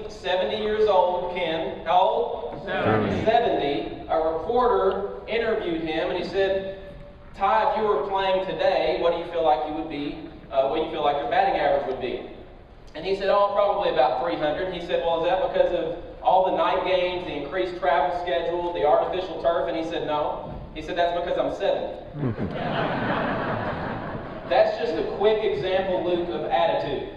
70 years old, Ken. How old? 70. A reporter interviewed him and he said, Ty, if you were playing today, what do you feel like you would be? What do you feel like your batting average would be? And he said, oh, probably about 300. He said, well, is that because of all the night games, the increased travel schedule, the artificial turf? And he said, no. He said, that's because I'm 70. That's just a quick example, Luke, of attitude.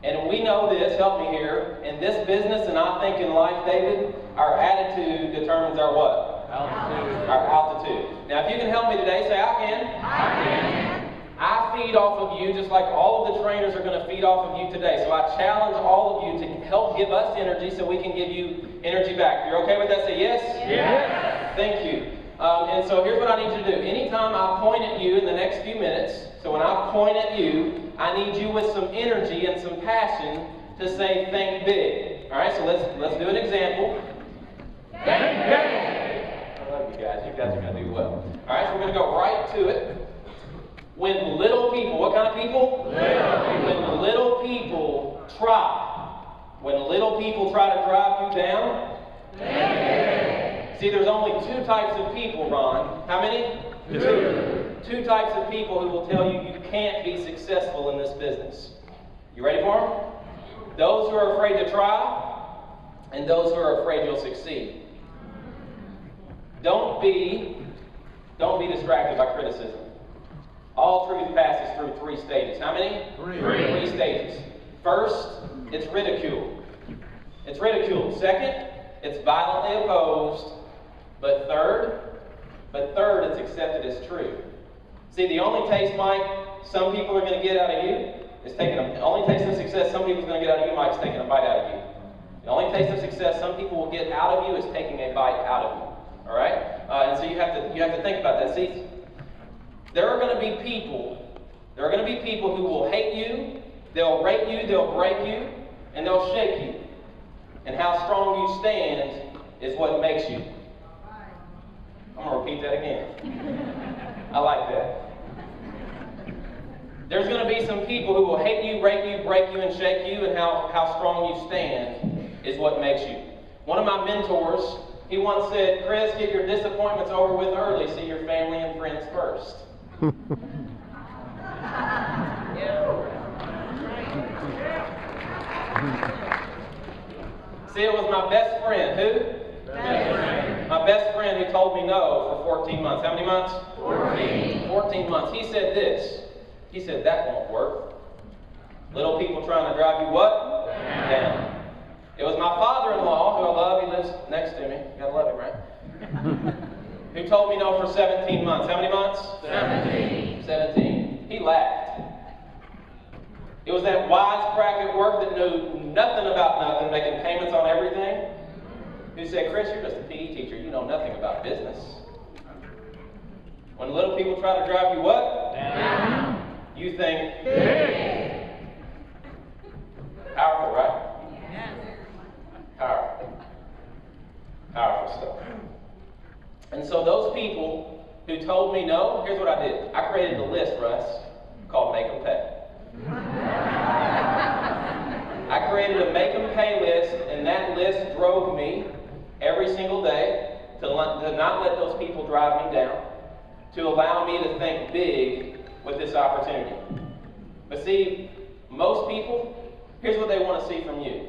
And we know this, help me here, in this business, and I think in life, David, our attitude determines our what? Altitude. Our altitude. Now, if you can help me today, say, I can. I can. I feed off of you just like all of the trainers are going to feed off of you today. So I challenge all of you to help give us energy so we can give you energy back. If you're okay with that, say yes? Yes. Thank you. And so here's what I need you to do. Anytime I point at you in the next few minutes, so when I point at you, I need you with some energy and some passion to say, think big. All right, so let's do an example. Think big. I love you guys. You guys are going to do well. All right, so we're going to go right to it. When little people, what kind of people? Little people. When little people when little people try to drive you down. See, there's only two types of people, Ron. How many? Two types of people who will tell you you can't be successful in this business. You ready for them? Those who are afraid to try, and those who are afraid you'll succeed. Don't be distracted by criticism. All truth passes through three stages. How many? Three stages. First, it's ridicule. It's ridicule. Second, it's violently opposed. But third, it's accepted as true. See, the only taste, Mike, some people are going to get out of you is the only taste of success some people are going to get out of you, Mike, is taking a bite out of you. The only taste of success some people will get out of you is taking a bite out of you. All right? And so you have to think about that. See, there are going to be people who will hate you, they'll rate you, they'll break you, and they'll shake you. And how strong you stand is what makes you. I'm going to repeat that again. I like that. There's going to be some people who will hate you, rate you, break you, and shake you, and how strong you stand is what makes you. One of my mentors, he once said, Chris, get your disappointments over with early, see your family and friends first. See, it was my best friend. Who? Best friend. My best friend who told me no for 14 months. How many months? 14 months. He said this. He said, that won't work. Little people trying to drive you what? Down. It was my father-in-law, who I love. He lives next to me. You gotta love him, right? Who told me no for 17 months. How many months? 17. He laughed. It was that wisecrack at work that knew nothing about nothing, making payments on everything, who said, Chris, you're just a PE teacher. You know nothing about business. When little people try to drive you what? Down. You think Big. Powerful, right? Powerful stuff. And so those people who told me no, here's what I did. I created a list, Russ, called Make 'em Pay. I created a Make 'em Pay list, and that list drove me every single day to not let those people drive me down, to allow me to think big with this opportunity. But see, most people, here's what they want to see from you.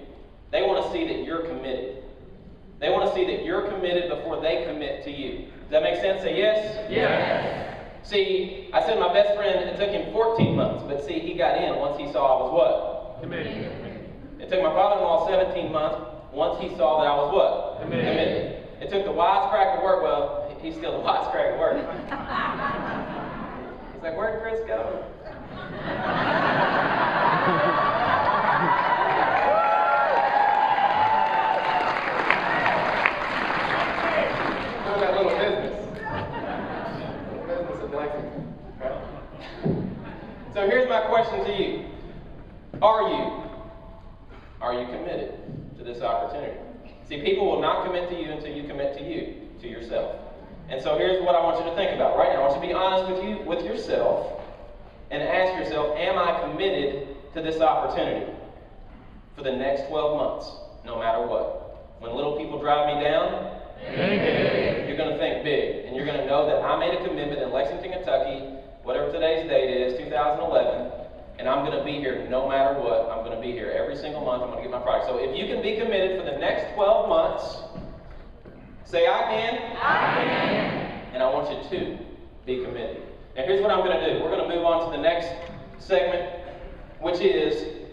They want to see that you're committed. They want to see that you're committed before they commit to you. Does that make sense? Say yes? Yes. See, I said my best friend, it took him 14 months, but see, he got in once he saw I was what? Committed. It took my father-in-law 17 months once he saw that I was what? Committed. It took the wisecrack at work. Well, he's still the wisecrack at work. He's like, where'd Chris go? That little business. Business of Lexington. Okay? So here's my question to you. Are you committed to this opportunity? See, people will not commit to you until you commit to yourself. And so here's what I want you to think about right now. I want you to be honest with yourself and ask yourself, am I committed to this opportunity for the next 12 months? drive me down? Think big. You're going to think big. And you're going to know that I made a commitment in Lexington, Kentucky, whatever today's date is, 2011, and I'm going to be here no matter what. I'm going to be here every single month. I'm going to get my product. So if you can be committed for the next 12 months, say I can. I can. And I want you to be committed. Now here's what I'm going to do. We're going to move on to the next segment, which is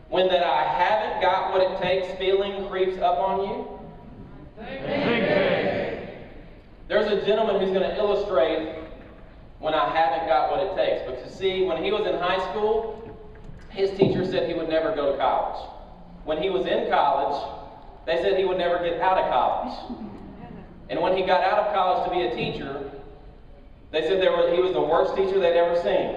when that I haven't got what it takes feeling creeps up on you. Think big. There's a gentleman who's going to illustrate when I haven't got what it takes. Because see, when he was in high school, his teacher said he would never go to college. When he was in college, they said he would never get out of college. And when he got out of college to be a teacher, they said he was the worst teacher they'd ever seen.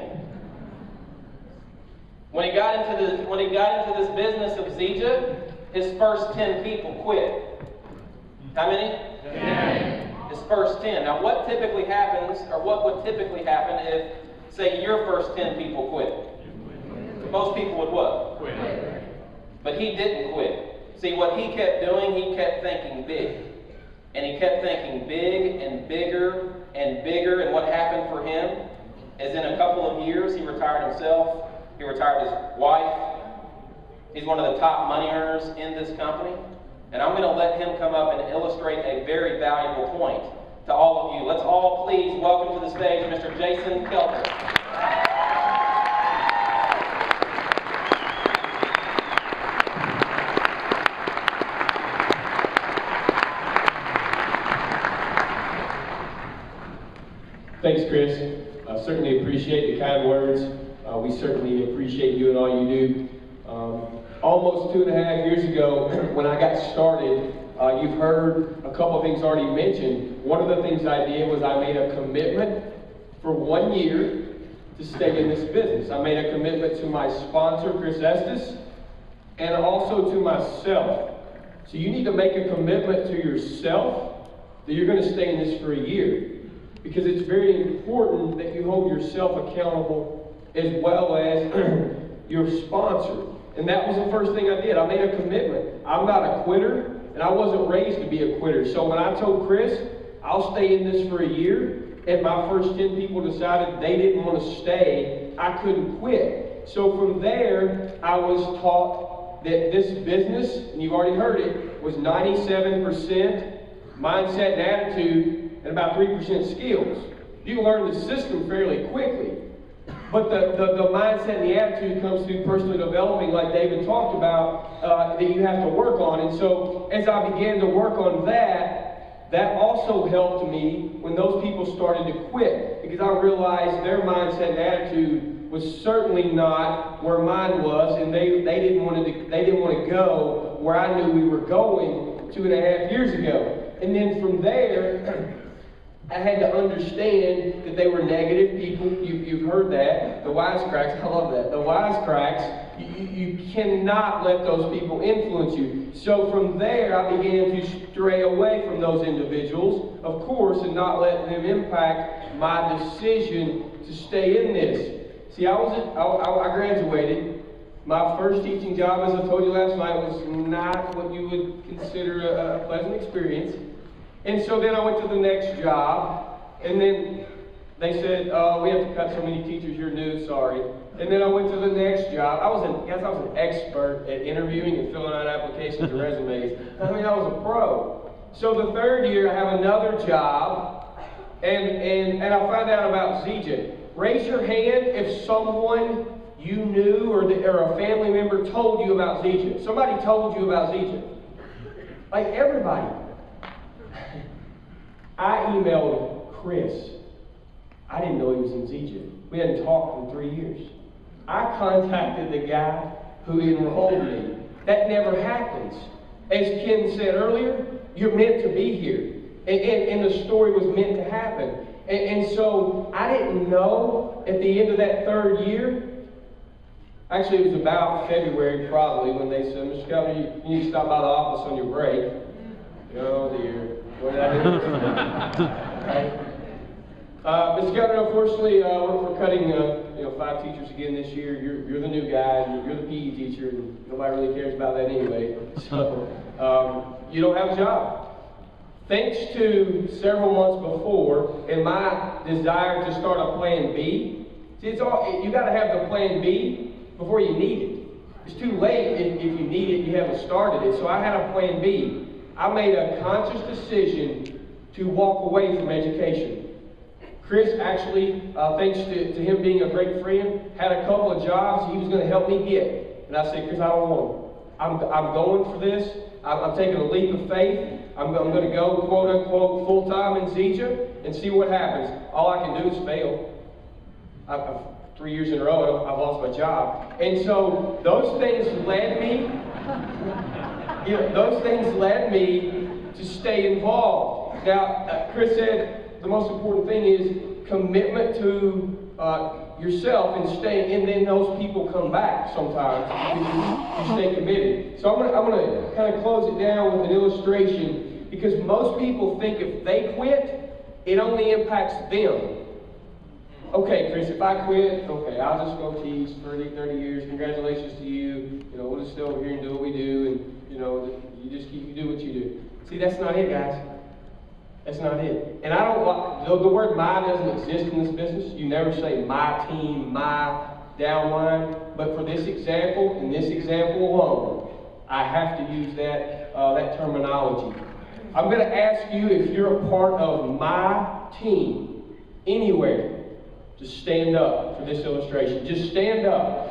When he got into this business of Zija, his first 10 people quit. How many? 10. His first 10. Now what typically happens, or what would typically happen if, say, your first 10 people quit? Most people would what? Quit. But he didn't quit. See, what he kept doing, he kept thinking big. And he kept thinking big and bigger and bigger. And what happened for him is in a couple of years, he retired himself. He retired his wife. He's one of the top money earners in this company. And I'm going to let him come up and illustrate a very valuable point to all of you. Let's all please welcome to the stage Mr. Jason Keltner. Thanks, Chris. I certainly appreciate the kind words. We certainly appreciate you and all you do. Almost 2.5 years ago, when I got started, you've heard a couple of things already mentioned. One of the things I did was I made a commitment for 1 year to stay in this business. I made a commitment to my sponsor, Chris Estes, and also to myself. So you need to make a commitment to yourself that you're going to stay in this for a year. Because it's very important that you hold yourself accountable as well as your sponsor. And that was the first thing I did. I made a commitment. I'm not a quitter, and I wasn't raised to be a quitter. So when I told Chris, I'll stay in this for a year, and my first 10 people decided they didn't want to stay, I couldn't quit. So from there, I was taught that this business, and you've already heard it, was 97% mindset and attitude, and about 3% skills. You can learn the system fairly quickly. But the mindset and the attitude comes through personally developing, like David talked about, that you have to work on. And so as I began to work on that, that also helped me when those people started to quit. Because I realized their mindset and attitude was certainly not where mine was, and they didn't want to go where I knew we were going 2.5 years ago. And then from there, I had to understand that they were negative people. You've heard that. The wisecracks, I love that. The wisecracks, you cannot let those people influence you. So from there, I began to stray away from those individuals, of course, and not let them impact my decision to stay in this. See, I graduated. My first teaching job, as I told you last night, was not what you would consider a pleasant experience. And so then I went to the next job, and then they said, we have to cut so many teachers, you're new, sorry. And then I went to the next job. I was an expert at interviewing and filling out applications and resumes. I mean, I was a pro. So the third year, I have another job, and I find out about Zija. Raise your hand if someone you knew or a family member told you about Zija. Somebody told you about Zija. Like everybody. I emailed Chris. I didn't know he was in Zija. We hadn't talked in 3 years. I contacted the guy who enrolled me. That never happens. As Ken said earlier, you're meant to be here. And the story was meant to happen. And so I didn't know at the end of that third year. Actually, it was about February probably when they said, Mr. Keltner, you need to stop by the office on your break. Oh dear. What did I do? Mr. Keltner, unfortunately, we're cutting 5 teachers again this year. You're the new guy, and you're the PE teacher, and nobody really cares about that anyway. So you don't have a job. Thanks to several months before and my desire to start a plan B. See, you got to have the plan B before you need it. It's too late if you need it, you haven't started it. So I had a plan B. I made a conscious decision to walk away from education. Chris actually, thanks to him being a great friend, had a couple of jobs he was going to help me get. And I said, Chris, I don't want them. I'm going for this. I'm taking a leap of faith. I'm going to go, quote unquote, full time in Zija and see what happens. All I can do is fail. 3 years in a row, I've lost my job. And so those things led me, to stay involved. Now, Chris said the most important thing is commitment to yourself and then those people come back sometimes because you stay committed. So I'm gonna kind of close it down with an illustration, because most people think if they quit, it only impacts them. Okay, Chris, if I quit, okay, I'll just go teach 30 years. Congratulations to you. We'll just stay over here and do what we do, and you do what you do. See, that's not it, guys. That's not it. And I don't, the word my doesn't exist in this business. You never say my team, my downline. But for this example, in this example alone, I have to use that terminology. I'm going to ask you, if you're a part of my team anywhere, to stand up for this illustration. Just stand up.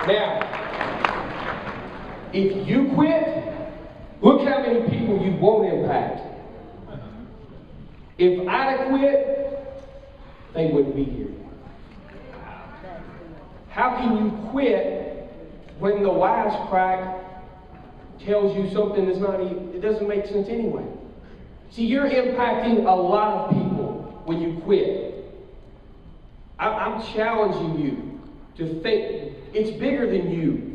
Now, if you quit, look how many people you won't impact. If I'd have quit, they wouldn't be here. How can you quit when the wisecrack tells you something that's it doesn't make sense anyway? See, you're impacting a lot of people when you quit. I'm challenging you to think it's bigger than you.